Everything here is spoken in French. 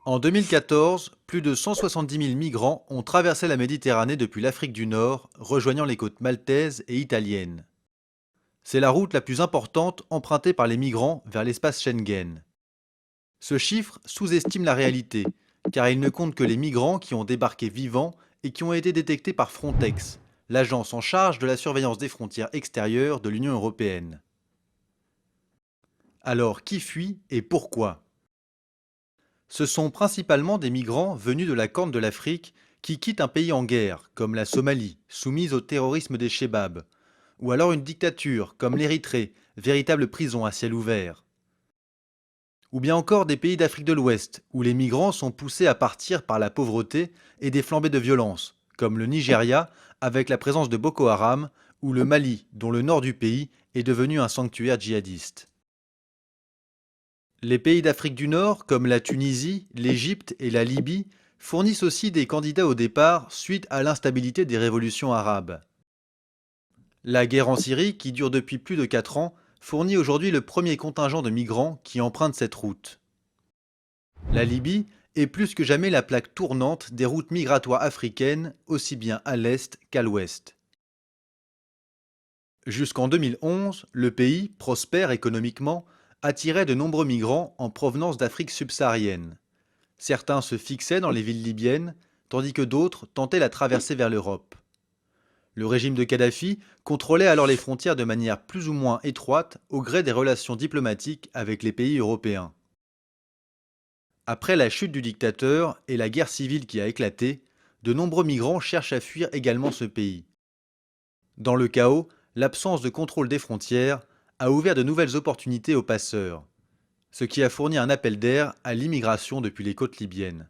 En 2014, plus de 170 000 migrants ont traversé la Méditerranée depuis l'Afrique du Nord, rejoignant les côtes maltaises et italiennes. C'est la route la plus importante empruntée par les migrants vers l'espace Schengen. Ce chiffre sous-estime la réalité, car il ne compte que les migrants qui ont débarqué vivants et qui ont été détectés par Frontex, l'agence en charge de la surveillance des frontières extérieures de l'Union européenne. Alors, qui fuit et pourquoi? Ce sont principalement des migrants venus de la Corne de l'Afrique qui quittent un pays en guerre, comme la Somalie, soumise au terrorisme des Chebabs, ou alors une dictature, comme l'Érythrée, véritable prison à ciel ouvert. Ou bien encore des pays d'Afrique de l'Ouest, où les migrants sont poussés à partir par la pauvreté et des flambées de violence, comme le Nigeria, avec la présence de Boko Haram, ou le Mali, dont le nord du pays est devenu un sanctuaire djihadiste. Les pays d'Afrique du Nord, comme la Tunisie, l'Égypte et la Libye, fournissent aussi des candidats au départ suite à l'instabilité des révolutions arabes. La guerre en Syrie, qui dure depuis plus de 4 ans, fournit aujourd'hui le premier contingent de migrants qui empruntent cette route. La Libye est plus que jamais la plaque tournante des routes migratoires africaines, aussi bien à l'est qu'à l'ouest. Jusqu'en 2011, le pays, prospère économiquement, attirait de nombreux migrants en provenance d'Afrique subsaharienne. Certains se fixaient dans les villes libyennes, tandis que d'autres tentaient la traversée vers l'Europe. Le régime de Kadhafi contrôlait alors les frontières de manière plus ou moins étroite au gré des relations diplomatiques avec les pays européens. Après la chute du dictateur et la guerre civile qui a éclaté, de nombreux migrants cherchent à fuir également ce pays. Dans le chaos, l'absence de contrôle des frontières a ouvert de nouvelles opportunités aux passeurs, ce qui a fourni un appel d'air à l'immigration depuis les côtes libyennes.